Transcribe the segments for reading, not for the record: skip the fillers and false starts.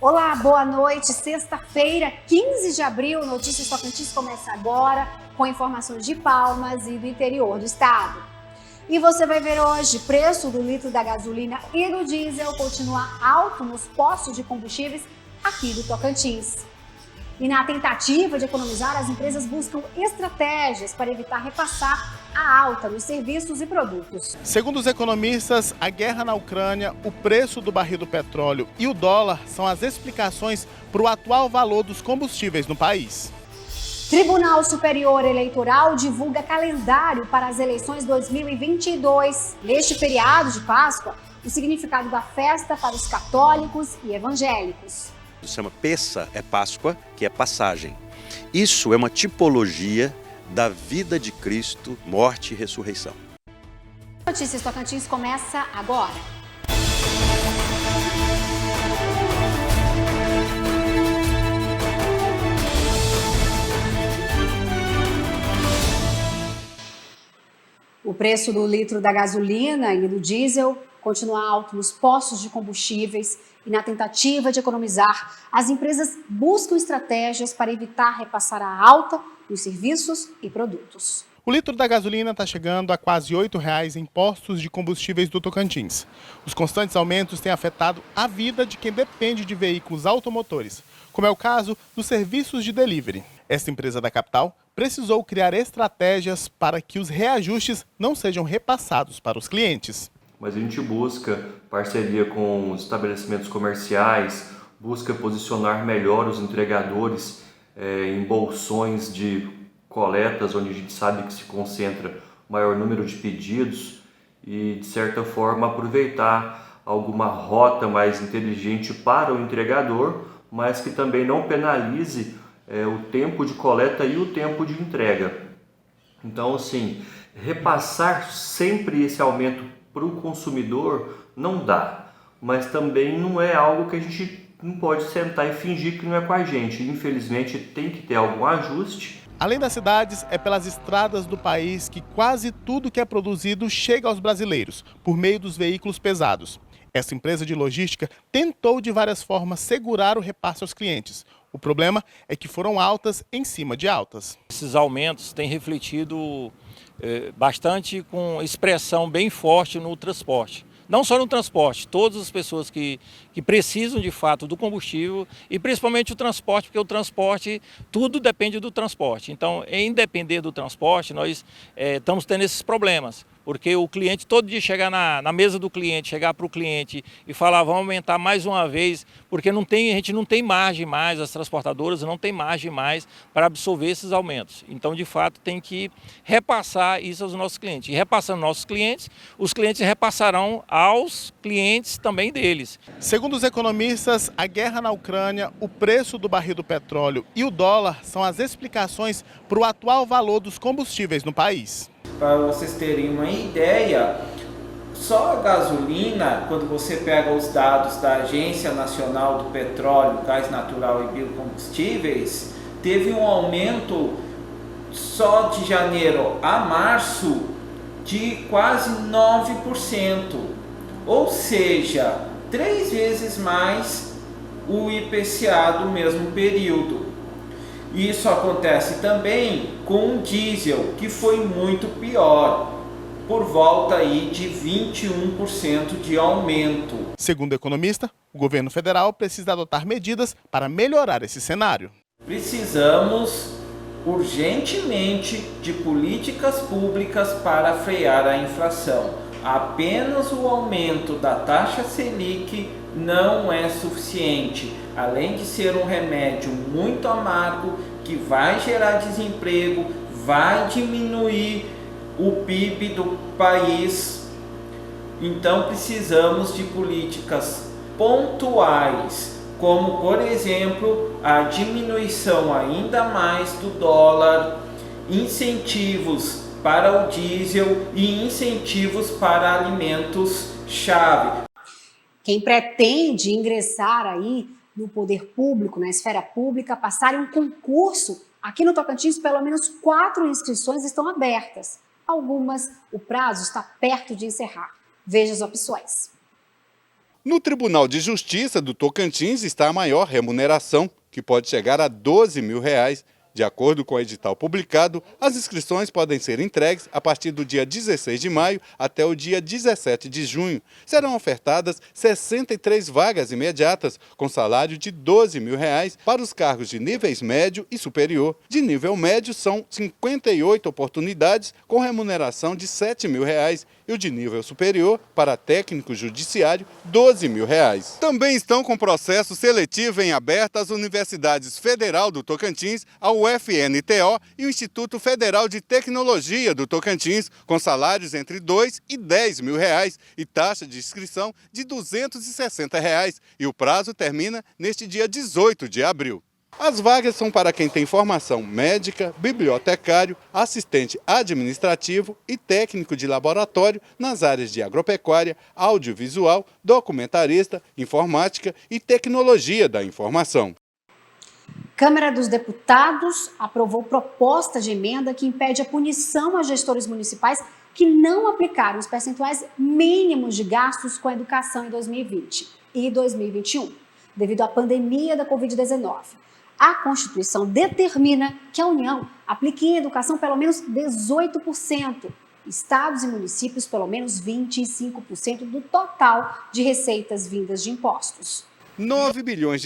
Olá, boa noite. Sexta-feira, 15 de abril, Notícias Tocantins começa agora com informações de Palmas e do interior do estado. E você vai ver hoje, preço do litro da gasolina e do diesel continua alto nos postos de combustíveis aqui do Tocantins. E na tentativa de economizar, as empresas buscam estratégias para evitar repassar a alta nos serviços e produtos. Segundo os economistas, a guerra na Ucrânia, o preço do barril do petróleo e o dólar são as explicações para o atual valor dos combustíveis no país. Tribunal Superior Eleitoral divulga calendário para as eleições 2022. Neste feriado de Páscoa, o significado da festa para os católicos e evangélicos. Se chama Pessa, é Páscoa, que é passagem. Isso é uma tipologia da vida de Cristo, morte e ressurreição. Notícias Tocantins começa agora. O preço do litro da gasolina e do diesel continua alto nos postos de combustíveis e na tentativa de economizar, as empresas buscam estratégias para evitar repassar a alta nos serviços e produtos. O litro da gasolina está chegando a quase R$ 8,00 em postos de combustíveis do Tocantins. Os constantes aumentos têm afetado a vida de quem depende de veículos automotores, como é o caso dos serviços de delivery. Esta empresa da capital precisou criar estratégias para que os reajustes não sejam repassados para os clientes. Mas a gente busca parceria com os estabelecimentos comerciais, busca posicionar melhor os entregadores em bolsões de coletas, onde a gente sabe que se concentra o maior número de pedidos e, de certa forma, aproveitar alguma rota mais inteligente para o entregador, mas que também não penalize o tempo de coleta e o tempo de entrega. Então, assim, repassar sempre esse aumento para o consumidor não dá, mas também não é algo que a gente não pode sentar e fingir que não é com a gente. Infelizmente, tem que ter algum ajuste. Além das cidades, é pelas estradas do país que quase tudo que é produzido chega aos brasileiros, por meio dos veículos pesados. Essa empresa de logística tentou de várias formas segurar o repasse aos clientes. O problema é que foram altas em cima de altas. Esses aumentos têm refletido bastante com expressão bem forte no transporte. Não só no transporte, todas as pessoas que precisam de fato do combustível e principalmente o transporte, porque o transporte, tudo depende do transporte. Então, em depender do transporte, nós estamos tendo esses problemas. Porque o cliente, todo dia chegar na mesa do cliente, chegar para o cliente e falar, vamos aumentar mais uma vez, porque a gente não tem margem mais, as transportadoras não têm margem mais para absorver esses aumentos. Então, de fato, tem que repassar isso aos nossos clientes. E repassando nossos clientes, os clientes repassarão aos clientes também deles. Segundo os economistas, a guerra na Ucrânia, o preço do barril do petróleo e o dólar são as explicações para o atual valor dos combustíveis no país. Para vocês terem uma ideia, só a gasolina, quando você pega os dados da Agência Nacional do Petróleo, Gás Natural e Biocombustíveis, teve um aumento só de janeiro a março de quase 9%, ou seja, 3 vezes mais o IPCA do mesmo período. Isso acontece também com o diesel, que foi muito pior, por volta aí de 21% de aumento. Segundo o economista, o governo federal precisa adotar medidas para melhorar esse cenário. Precisamos urgentemente de políticas públicas para frear a inflação. Apenas o aumento da taxa Selic não é suficiente, além de ser um remédio muito amargo que vai gerar desemprego, vai diminuir o PIB do país. Então precisamos de políticas pontuais, como por exemplo a diminuição ainda mais do dólar, incentivos para o diesel e incentivos para alimentos-chave. Quem pretende ingressar aí no poder público, na esfera pública, passar em um concurso, aqui no Tocantins pelo menos 4 inscrições estão abertas. Algumas, o prazo está perto de encerrar. Veja as opções. No Tribunal de Justiça do Tocantins está a maior remuneração, que pode chegar a R$ 12 mil. De acordo com o edital publicado, as inscrições podem ser entregues a partir do dia 16 de maio até o dia 17 de junho. Serão ofertadas 63 vagas imediatas, com salário de R$ 12 mil para os cargos de níveis médio e superior. De nível médio são 58 oportunidades com remuneração de R$ 7 mil e o de nível superior, para técnico judiciário, R$ 12 mil. Também estão com processo seletivo em aberto as Universidades Federal do Tocantins, a UFNTO e o Instituto Federal de Tecnologia do Tocantins, com salários entre R$ 2 e R$ 10 mil e taxa de inscrição de R$ 260. E o prazo termina neste dia 18 de abril. As vagas são para quem tem formação médica, bibliotecário, assistente administrativo e técnico de laboratório nas áreas de agropecuária, audiovisual, documentarista, informática e tecnologia da informação. Câmara dos Deputados aprovou proposta de emenda que impede a punição a gestores municipais que não aplicaram os percentuais mínimos de gastos com a educação em 2020 e 2021, devido à pandemia da Covid-19. A Constituição determina que a União aplique em educação pelo menos 18%, estados e municípios pelo menos 25% do total de receitas vindas de impostos. R$ 9 bilhões.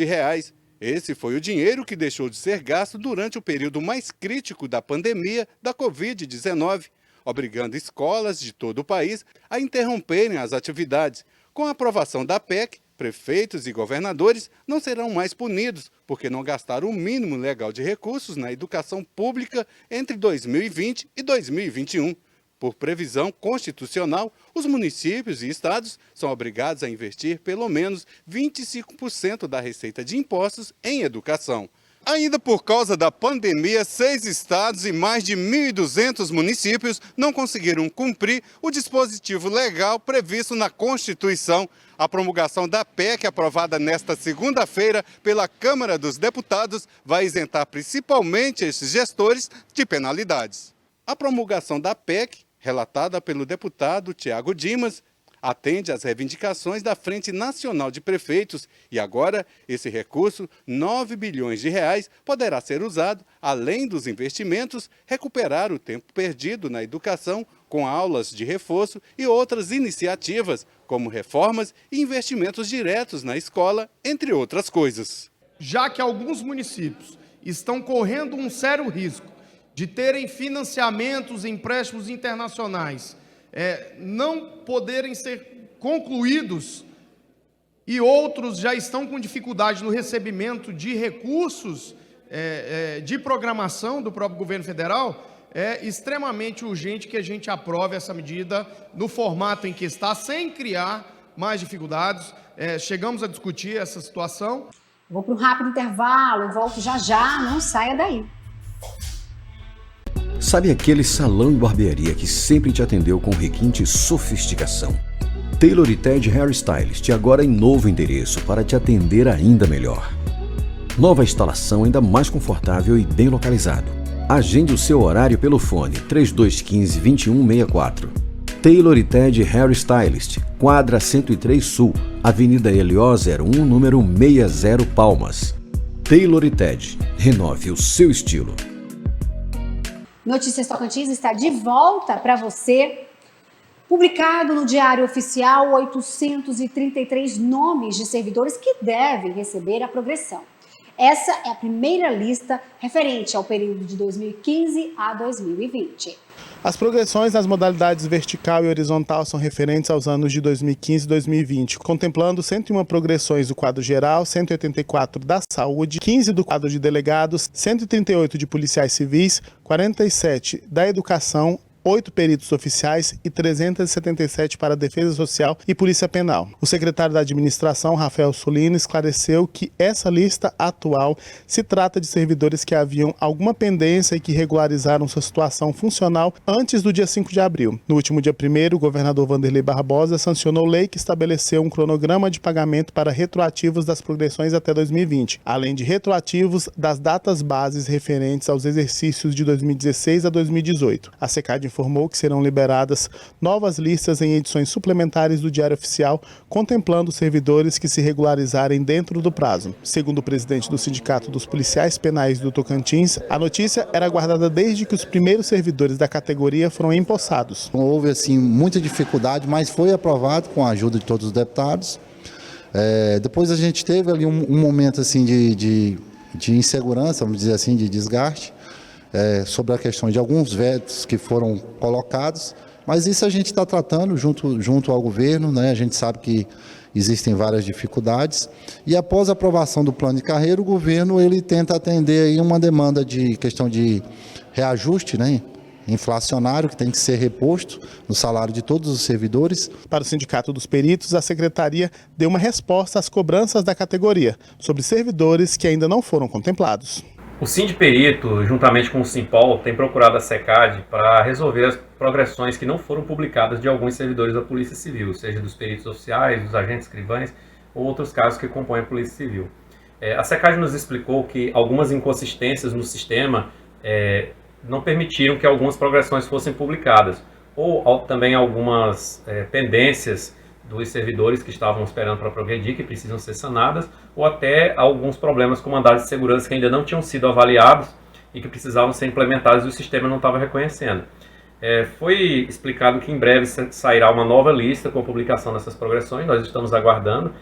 Esse foi o dinheiro que deixou de ser gasto durante o período mais crítico da pandemia da Covid-19, obrigando escolas de todo o país a interromperem as atividades. Com a aprovação da PEC, prefeitos e governadores não serão mais punidos porque não gastaram o mínimo legal de recursos na educação pública entre 2020 e 2021. Por previsão constitucional, os municípios e estados são obrigados a investir pelo menos 25% da receita de impostos em educação. Ainda por causa da pandemia, 6 estados e mais de 1.200 municípios não conseguiram cumprir o dispositivo legal previsto na Constituição. A promulgação da PEC, aprovada nesta segunda-feira pela Câmara dos Deputados, vai isentar principalmente esses gestores de penalidades. A promulgação da PEC, relatada pelo deputado Tiago Dimas, atende às reivindicações da Frente Nacional de Prefeitos e agora esse recurso, R$ 9 bilhões, poderá ser usado, além dos investimentos, recuperar o tempo perdido na educação com aulas de reforço e outras iniciativas, como reformas e investimentos diretos na escola, entre outras coisas. Já que alguns municípios estão correndo um sério risco de terem financiamentos e empréstimos internacionais não poderem ser concluídos e outros já estão com dificuldade no recebimento de recursos de programação do próprio governo federal, é extremamente urgente que a gente aprove essa medida no formato em que está, sem criar mais dificuldades. Chegamos a discutir essa situação. Vou para um rápido intervalo, eu volto já já, não saia daí. Sabe aquele salão e barbearia que sempre te atendeu com requinte e sofisticação? Taylor & Ted Hairstylist agora em novo endereço para te atender ainda melhor. Nova instalação ainda mais confortável e bem localizado. Agende o seu horário pelo fone 3215-2164. Taylor & Ted Hairstylist, quadra 103 Sul, Avenida Helió 01, número 60 Palmas. Taylor & Ted, renove o seu estilo. Notícias Tocantins está de volta para você. Publicado no Diário Oficial, 833 nomes de servidores que devem receber a progressão. Essa é a primeira lista referente ao período de 2015 a 2020. As progressões nas modalidades vertical e horizontal são referentes aos anos de 2015 e 2020, contemplando 101 progressões do quadro geral, 184 da saúde, 15 do quadro de delegados, 138 de policiais civis, 47 da educação, 8 peritos oficiais e 377 para a Defesa Social e Polícia Penal. O secretário da Administração, Rafael Solino, esclareceu que essa lista atual se trata de servidores que haviam alguma pendência e que regularizaram sua situação funcional antes do dia 5 de abril. No último dia 1º, o governador Wanderlei Barbosa sancionou lei que estabeleceu um cronograma de pagamento para retroativos das progressões até 2020, além de retroativos das datas bases referentes aos exercícios de 2016 a 2018. A SECAD informou que serão liberadas novas listas em edições suplementares do Diário Oficial, contemplando servidores que se regularizarem dentro do prazo. Segundo o presidente do Sindicato dos Policiais Penais do Tocantins, a notícia era aguardada desde que os primeiros servidores da categoria foram empossados. Houve assim muita dificuldade, mas foi aprovado com a ajuda de todos os deputados. Depois a gente teve ali um momento assim de insegurança, vamos dizer assim, de desgaste, sobre a questão de alguns vetos que foram colocados, mas isso a gente está tratando junto ao governo, né? A gente sabe que existem várias dificuldades e após a aprovação do plano de carreira, o governo ele tenta atender aí uma demanda de questão de reajuste, né? Inflacionário, que tem que ser reposto no salário de todos os servidores. Para o Sindicato dos Peritos, a Secretaria deu uma resposta às cobranças da categoria sobre servidores que ainda não foram contemplados. O Sindiperito, juntamente com o Simpol, tem procurado a SECAD para resolver as progressões que não foram publicadas de alguns servidores da Polícia Civil, seja dos peritos oficiais, dos agentes escrivães ou outros casos que compõem a Polícia Civil. A SECAD nos explicou que algumas inconsistências no sistema não permitiram que algumas progressões fossem publicadas, ou também algumas pendências dos servidores que estavam esperando para progredir, que precisam ser sanadas, ou até alguns problemas com mandados de segurança que ainda não tinham sido avaliados e que precisavam ser implementados e o sistema não estava reconhecendo. Foi explicado que em breve sairá uma nova lista com a publicação dessas progressões, nós estamos aguardando.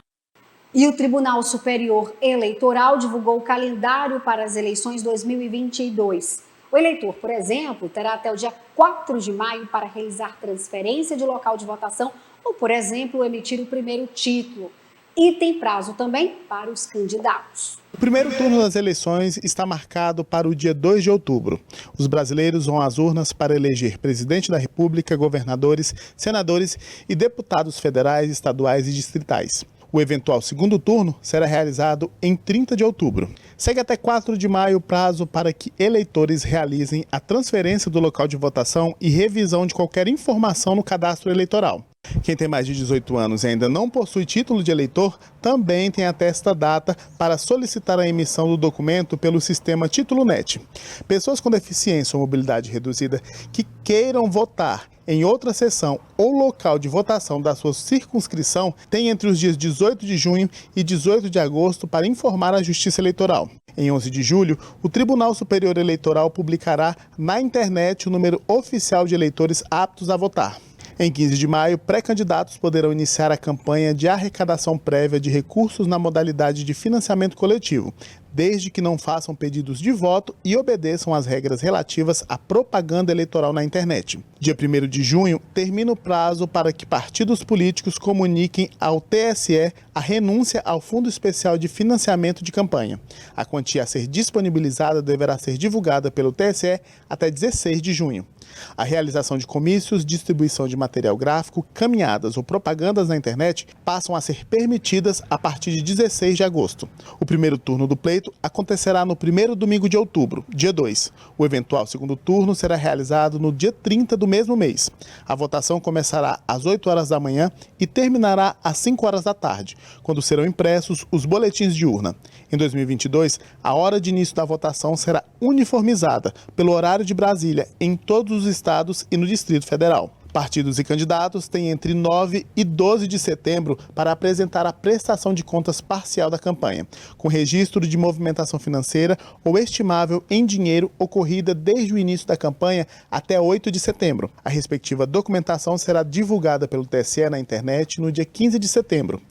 E o Tribunal Superior Eleitoral divulgou o calendário para as eleições 2022. O eleitor, por exemplo, terá até o dia 4 de maio para realizar transferência de local de votação ou, por exemplo, emitir o primeiro título. E tem prazo também para os candidatos. O primeiro turno das eleições está marcado para o dia 2 de outubro. Os brasileiros vão às urnas para eleger presidente da República, governadores, senadores e deputados federais, estaduais e distritais. O eventual segundo turno será realizado em 30 de outubro. Segue até 4 de maio o prazo para que eleitores realizem a transferência do local de votação e revisão de qualquer informação no cadastro eleitoral. Quem tem mais de 18 anos e ainda não possui título de eleitor, também tem até esta data para solicitar a emissão do documento pelo sistema Título Net. Pessoas com deficiência ou mobilidade reduzida que queiram votar em outra sessão ou local de votação da sua circunscrição têm entre os dias 18 de junho e 18 de agosto para informar a Justiça Eleitoral. Em 11 de julho, o Tribunal Superior Eleitoral publicará na internet o número oficial de eleitores aptos a votar. Em 15 de maio, pré-candidatos poderão iniciar a campanha de arrecadação prévia de recursos na modalidade de financiamento coletivo, desde que não façam pedidos de voto e obedeçam às regras relativas à propaganda eleitoral na internet. Dia 1º de junho, termina o prazo para que partidos políticos comuniquem ao TSE a renúncia ao Fundo Especial de Financiamento de Campanha. A quantia a ser disponibilizada deverá ser divulgada pelo TSE até 16 de junho. A realização de comícios, distribuição de material gráfico, caminhadas ou propagandas na internet passam a ser permitidas a partir de 16 de agosto. O primeiro turno do pleito acontecerá no primeiro domingo de outubro, dia 2. O eventual segundo turno será realizado no dia 30 do mesmo mês. A votação começará às 8 horas da manhã e terminará às 5 horas da tarde, quando serão impressos os boletins de urna. Em 2022, a hora de início da votação será uniformizada pelo horário de Brasília em todos os estados e no Distrito Federal. Partidos e candidatos têm entre 9 e 12 de setembro para apresentar a prestação de contas parcial da campanha, com registro de movimentação financeira ou estimável em dinheiro ocorrida desde o início da campanha até 8 de setembro. A respectiva documentação será divulgada pelo TSE na internet no dia 15 de setembro.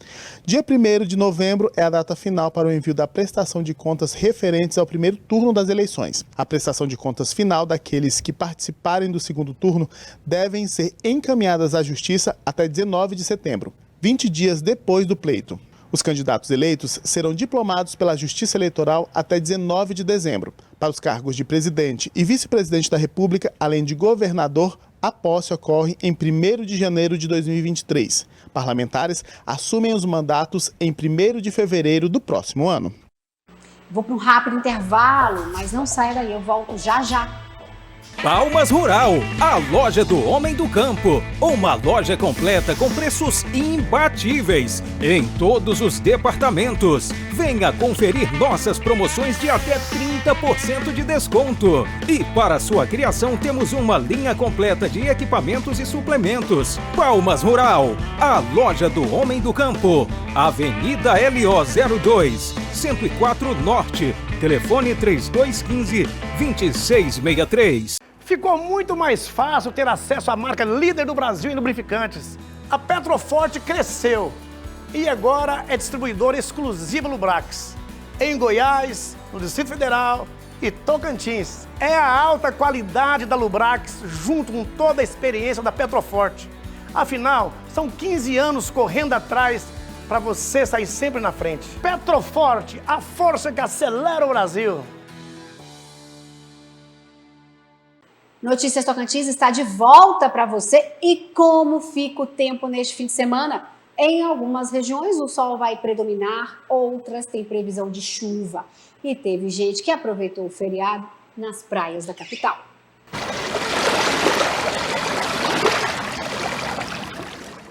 Dia 1º de novembro é a data final para o envio da prestação de contas referentes ao primeiro turno das eleições. A prestação de contas final daqueles que participarem do segundo turno devem ser encaminhadas à Justiça até 19 de setembro, 20 dias depois do pleito. Os candidatos eleitos serão diplomados pela Justiça Eleitoral até 19 de dezembro. Para os cargos de presidente e vice-presidente da República, além de governador, a posse ocorre em 1º de janeiro de 2023. Parlamentares assumem os mandatos em 1º de fevereiro do próximo ano. Vou para um rápido intervalo, mas não saia daí, eu volto já já. Palmas Rural, a loja do homem do campo. Uma loja completa com preços imbatíveis em todos os departamentos. Venha conferir nossas promoções de até 30% 30% de desconto. E para sua criação temos uma linha completa de equipamentos e suplementos. Palmas Rural, a loja do homem do campo. Avenida LO 02, 104 Norte. Telefone 3215-2663. Ficou muito mais fácil ter acesso à marca líder do Brasil em lubrificantes. A Petroforte cresceu e agora é distribuidora exclusiva Lubrax. Em Goiás, no Distrito Federal e Tocantins. É a alta qualidade da Lubrax junto com toda a experiência da Petroforte. Afinal, são 15 anos correndo atrás para você sair sempre na frente. Petroforte, a força que acelera o Brasil. Notícias Tocantins está de volta para você. E como fica o tempo neste fim de semana? Em algumas regiões o sol vai predominar, outras têm previsão de chuva. E teve gente que aproveitou o feriado nas praias da capital.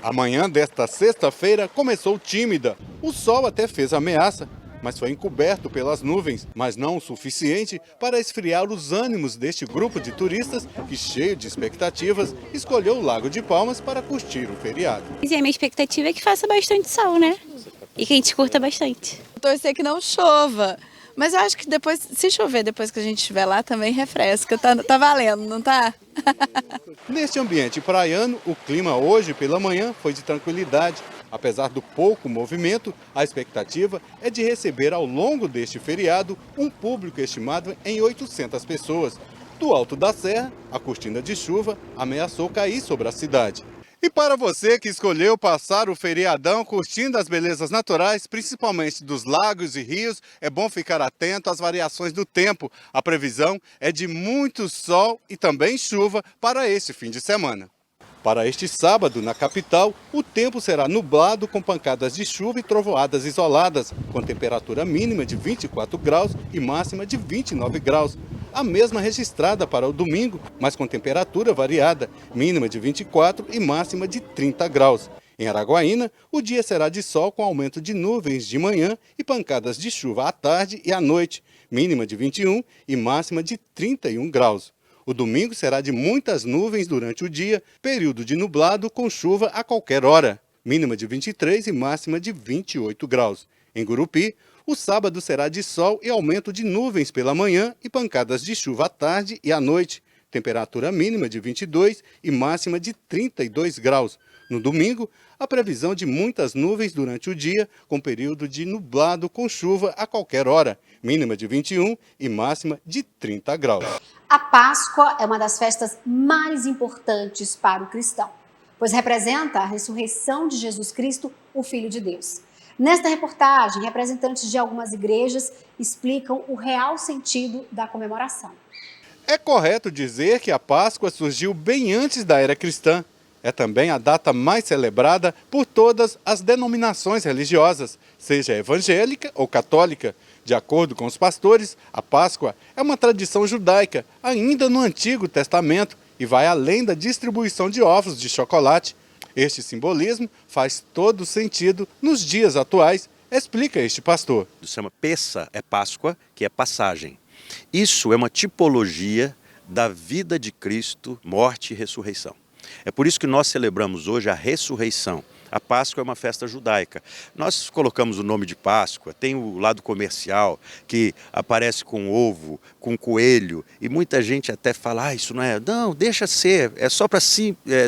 A manhã desta sexta-feira começou tímida. O sol até fez ameaça, mas foi encoberto pelas nuvens, mas não o suficiente para esfriar os ânimos deste grupo de turistas que, cheio de expectativas, escolheu o Lago de Palmas para curtir o feriado. E a minha expectativa é que faça bastante sol, né? E que a gente curta bastante. Torcer que não chova, mas eu acho que depois, se chover depois que a gente estiver lá, também refresca, tá valendo, não tá? Neste ambiente praiano, o clima hoje pela manhã foi de tranquilidade. Apesar do pouco movimento, a expectativa é de receber ao longo deste feriado um público estimado em 800 pessoas. Do alto da serra, a cortina de chuva ameaçou cair sobre a cidade. E para você que escolheu passar o feriadão curtindo as belezas naturais, principalmente dos lagos e rios, é bom ficar atento às variações do tempo. A previsão é de muito sol e também chuva para este fim de semana. Para este sábado, na capital, o tempo será nublado com pancadas de chuva e trovoadas isoladas, com temperatura mínima de 24 graus e máxima de 29 graus. A mesma registrada para o domingo, mas com temperatura variada, mínima de 24 e máxima de 30 graus. Em Araguaína, o dia será de sol com aumento de nuvens de manhã e pancadas de chuva à tarde e à noite, mínima de 21 e máxima de 31 graus. O domingo será de muitas nuvens durante o dia, período de nublado com chuva a qualquer hora, mínima de 23 e máxima de 28 graus. Em Gurupi, o sábado será de sol e aumento de nuvens pela manhã e pancadas de chuva à tarde e à noite, temperatura mínima de 22 e máxima de 32 graus. No domingo, a previsão de muitas nuvens durante o dia, com período de nublado com chuva a qualquer hora, mínima de 21 e máxima de 30 graus. A Páscoa é uma das festas mais importantes para o cristão, pois representa a ressurreição de Jesus Cristo, o Filho de Deus. Nesta reportagem, representantes de algumas igrejas explicam o real sentido da comemoração. É correto dizer que a Páscoa surgiu bem antes da era cristã. É também a data mais celebrada por todas as denominações religiosas, seja evangélica ou católica. De acordo com os pastores, a Páscoa é uma tradição judaica, ainda no Antigo Testamento, e vai além da distribuição de ovos de chocolate. Este simbolismo faz todo sentido nos dias atuais, explica este pastor. Se chama Pessa, é Páscoa, que é passagem. Isso é uma tipologia da vida de Cristo, morte e ressurreição. É por isso que nós celebramos hoje a ressurreição. A Páscoa é uma festa judaica. Nós colocamos o nome de Páscoa, tem o lado comercial, que aparece com ovo, com coelho, e muita gente até fala, isso não é... Não, deixa ser, é só para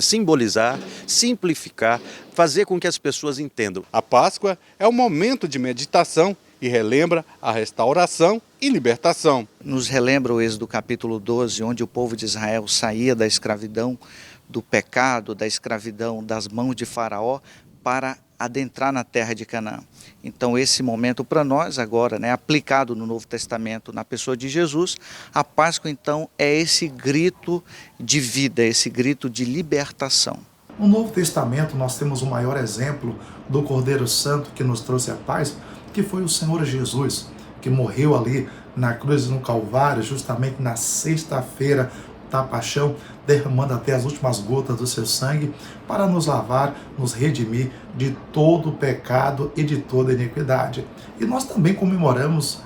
simbolizar, simplificar, fazer com que as pessoas entendam. A Páscoa é um momento de meditação e relembra a restauração e libertação. Nos relembra o Êxodo capítulo 12, onde o povo de Israel saía da escravidão, do pecado, da escravidão, das mãos de Faraó, para adentrar na terra de Canaã. Então esse momento para nós agora, aplicado no Novo Testamento, na pessoa de Jesus, a Páscoa então é esse grito de vida, esse grito de libertação. No Novo Testamento nós temos o maior exemplo do Cordeiro Santo que nos trouxe a paz, que foi o Senhor Jesus, que morreu ali na cruz no Calvário, justamente na sexta-feira da paixão, derramando até as últimas gotas do seu sangue para nos lavar, nos redimir de todo o pecado e de toda iniquidade. E nós também comemoramos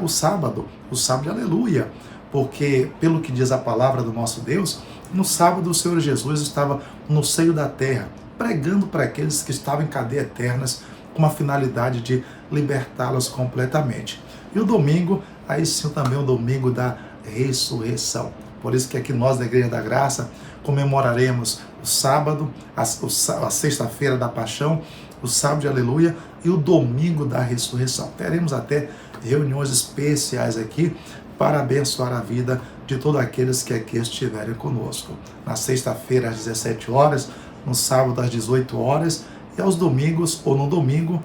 o sábado de aleluia, porque, pelo que diz a palavra do nosso Deus, no sábado o Senhor Jesus estava no seio da terra, pregando para aqueles que estavam em cadeias eternas, com a finalidade de libertá-los completamente. E o domingo, aí sim também o domingo da ressurreição. Por isso que aqui nós da Igreja da Graça comemoraremos o sábado, a sexta-feira da paixão, o sábado de aleluia e o domingo da ressurreição. Teremos até reuniões especiais aqui para abençoar a vida de todos aqueles que aqui estiverem conosco. Na sexta-feira às 17 horas, no sábado às 18 horas e aos domingos ou no domingo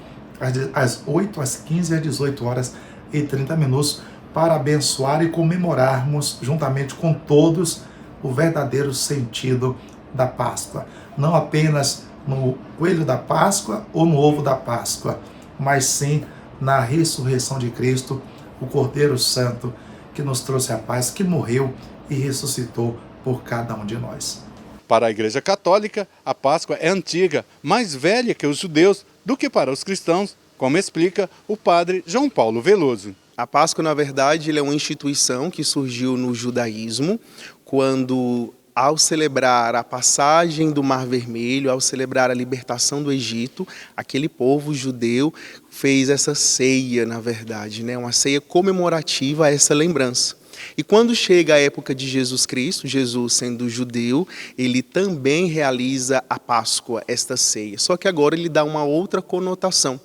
às 8, às 15 às 18 horas e 30 minutos para abençoar e comemorarmos juntamente com todos o verdadeiro sentido da Páscoa. Não apenas no coelho da Páscoa ou no ovo da Páscoa, mas sim na ressurreição de Cristo, o Cordeiro Santo que nos trouxe a paz, que morreu e ressuscitou por cada um de nós. Para a Igreja Católica, a Páscoa é antiga, mais velha que os judeus do que para os cristãos, como explica o padre João Paulo Veloso. A Páscoa, na verdade, ele é uma instituição que surgiu no judaísmo, quando, ao celebrar a passagem do Mar Vermelho, ao celebrar a libertação do Egito, aquele povo judeu fez essa ceia, na verdade, uma ceia comemorativa a essa lembrança. E quando chega a época de Jesus Cristo, Jesus sendo judeu, ele também realiza a Páscoa, esta ceia. Só que agora ele dá uma outra conotação.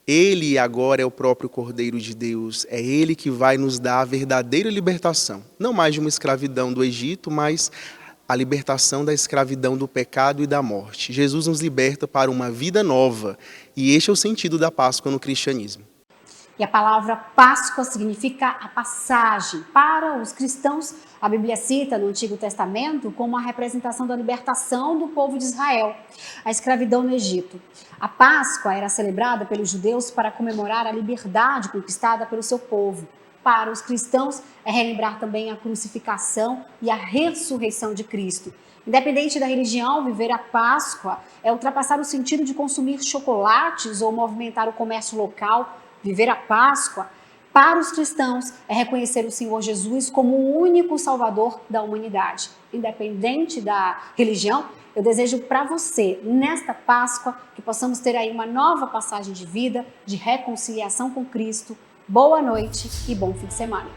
Ele agora é o próprio Cordeiro de Deus, é Ele que vai nos dar a verdadeira libertação. Não mais de uma escravidão do Egito, mas a libertação da escravidão do pecado e da morte. Jesus nos liberta para uma vida nova e este é o sentido da Páscoa no cristianismo. E a palavra Páscoa significa a passagem. Para os cristãos, a Bíblia cita no Antigo Testamento como a representação da libertação do povo de Israel, a escravidão no Egito. A Páscoa era celebrada pelos judeus para comemorar a liberdade conquistada pelo seu povo. Para os cristãos, é relembrar também a crucificação e a ressurreição de Cristo. Independente da religião, viver a Páscoa é ultrapassar o sentido de consumir chocolates ou movimentar o comércio local. Viver a Páscoa, para os cristãos, é reconhecer o Senhor Jesus como o único Salvador da humanidade. Independente da religião, eu desejo para você, nesta Páscoa, que possamos ter aí uma nova passagem de vida, de reconciliação com Cristo. Boa noite e bom fim de semana.